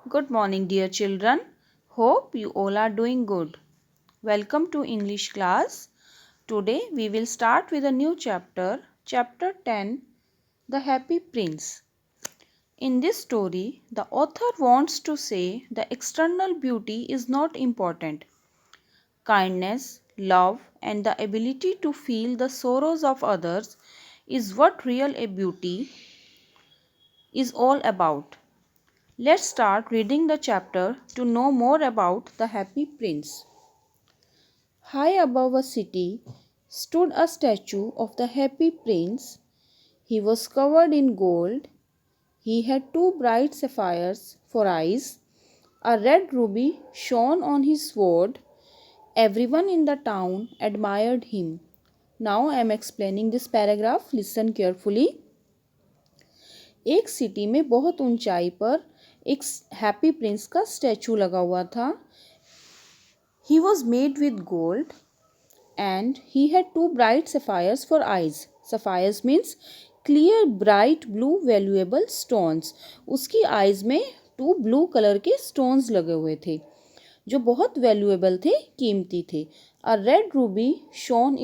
Good morning, dear children. Hope you all are doing good. Welcome to English class. Today we will start with a new chapter, chapter 10, The Happy Prince. In this story, the author wants to say the external beauty is not important. Kindness, love, and the ability to feel the sorrows of others is what real beauty is all about. Let's start reading the chapter to know more about the Happy Prince. High above a city stood a statue of the Happy Prince. He was covered in gold. He had two bright sapphires for eyes. A red ruby shone on his sword. Everyone in the town admired him. Now I am explaining this paragraph. Listen carefully. एक city में बहुत ऊंचाई पर एक happy Prince का statue लगा हुआ था. He was made with gold and he had two bright sapphires for eyes. Sapphires means clear bright blue valuable stones. उसकी eyes में two blue color के stones लगे हुए थे जो बहुत valuable थे, कीमती थे. A red ruby shone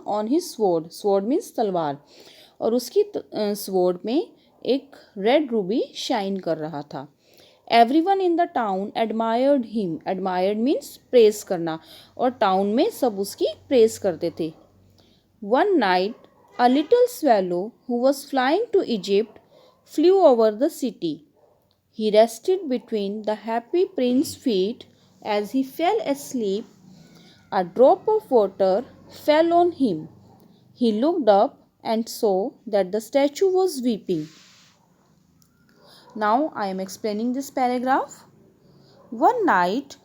on his sword. Sword means तलवार. और उसकी स्वॉर्ड में एक रेड रूबी शाइन कर रहा था. Everyone in the town admired him. Admired means praise करना और टाउन में सब उसकी प्रेस करते थे. One night a little swallow who was flying to Egypt flew over the city. He rested between the happy prince feet as he fell asleep. A drop of water fell on him. He looked up and saw that the statue was weeping. Now I am explaining this paragraph. One night,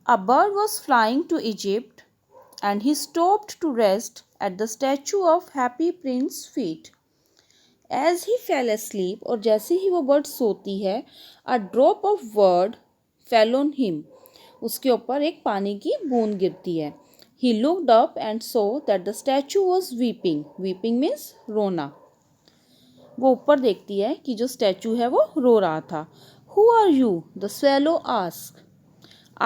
a bird was flying to Egypt and he stopped to rest at the statue of Happy Prince's feet. As he fell asleep, और जैसे ही वो bird सोती है, a drop of water fell on him. उसके ऊपर एक पानी की बूंद गिरती है. He looked up and saw that the statue was weeping. Weeping means रोना. वो ऊपर देखती है कि जो स्टैचू है वो रो रहा था. Who are you? The swallow asked.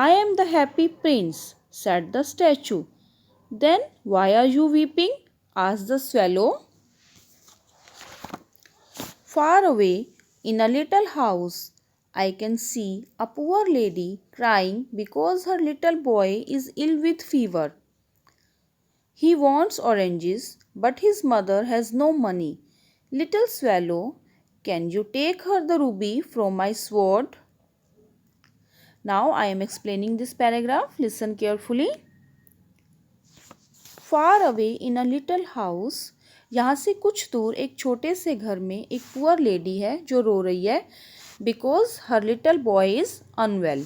I am the happy prince, said the statue. Then why are you weeping? asked the swallow. Far away in a little house, I can see a poor lady crying because her little boy is ill with fever. He wants oranges, but his mother has no money. Little swallow, can you take her the ruby from my sword? Now I am explaining this paragraph. Listen carefully. Far away in a little house, यहाँ से कुछ दूर एक छोटे से घर में एक पुअर लेडी है जो रो रही है because her little boy is unwell.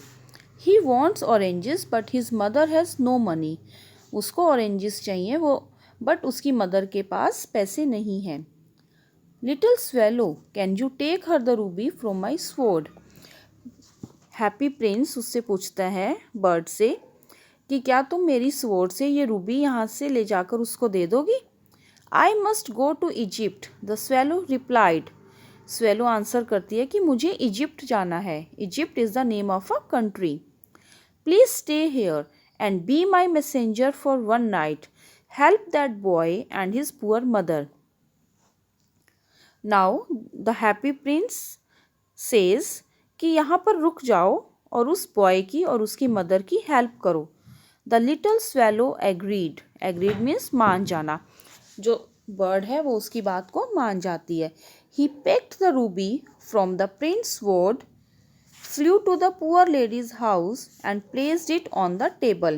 He wants oranges but his mother has no money. उसको ऑरेंजेस चाहिए वो बट उसकी मदर के पास पैसे नहीं हैं. Little swallow, can you take her the ruby from my sword. Happy prince उससे पूछता है बर्ड से कि क्या तुम मेरी स्वॉर्ड से ये रूबी यहाँ से ले जाकर उसको दे दोगी. I must go to Egypt, the swallow replied. Swallow answer करती है कि मुझे इजिप्ट जाना है. Egypt is the name of a country. Please stay here and be my messenger for one night. Help that boy and his poor mother. Now the happy prince says कि यहाँ पर रुक जाओ और उस बॉय की और उसकी मदर की हेल्प करो. The little swallow agreed. Agreed means मान जाना. जो बर्ड है वो उसकी बात को मान जाती है. He picked the ruby from the prince's sword, flew to the poor lady's house and placed it on the table.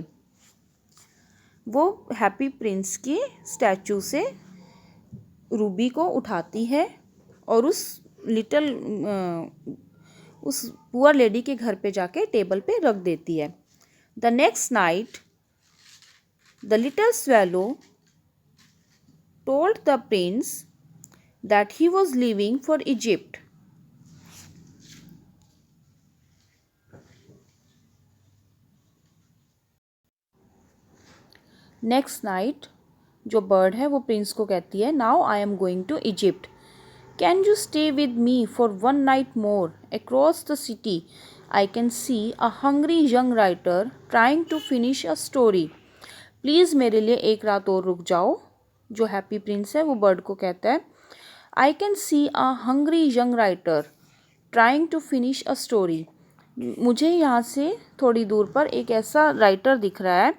वो हैप्पी प्रिंस के स्टैचू से रूबी को उठाती है और उस पुअर लेडी के घर पे जाके टेबल पे रख देती है. The next night the little swallow told the prince that he was leaving for Egypt. Next night जो बर्ड है वो प्रिंस को कहती है now I am going to Egypt Can you stay with me for one night more? Across the city, I can see a hungry young writer trying to finish a story. Please मेरे लिए एक रात और रुक जाओ. जो happy Prince है वो बर्ड को कहता है. I can see a hungry young writer trying to finish a story. मुझे यहाँ से थोड़ी दूर पर एक ऐसा राइटर दिख रहा है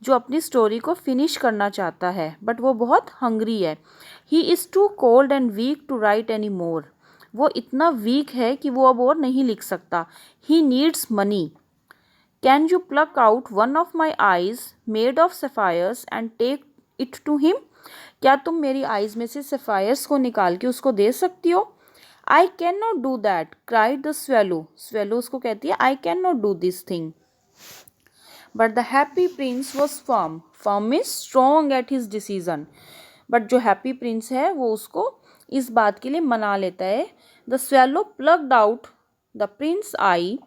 जो अपनी स्टोरी को फिनिश करना चाहता है, बट वो बहुत हंग्री है. He is too cold and weak to write any more. वो इतना वीक है कि वो अब और नहीं लिख सकता. He needs money. Can you pluck out one of my eyes made of sapphires and take it to him. क्या तुम मेरी आइज़ में से सफ़ायर्स को निकाल के उसको दे सकती हो. I can not do that cried the swallow. Swallow उसको कहती है I can not do this thing. But the happy Prince was firm. Firm means strong at his decision. But जो हैप्पी प्रिंस है वो उसको इस बात के लिए मना लेता है. The swallow plucked out the prince eye,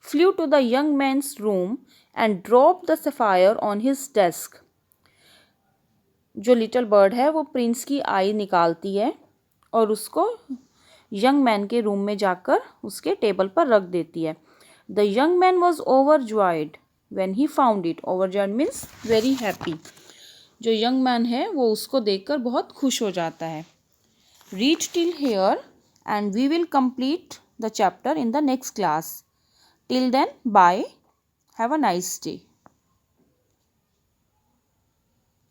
flew to the young man's room and drop the sapphire on his desk. जो लिटिल बर्ड है वो प्रिंस की आई निकालती है और उसको यंग मैन के रूम में जाकर उसके टेबल पर रख देती है. The young man was overjoyed when he found it. Overjoyed means very happy. जो यंग मैन है वो उसको देखकर बहुत खुश हो जाता है. Read till here and we will complete the chapter in the next class. Till then, bye. Have a nice day.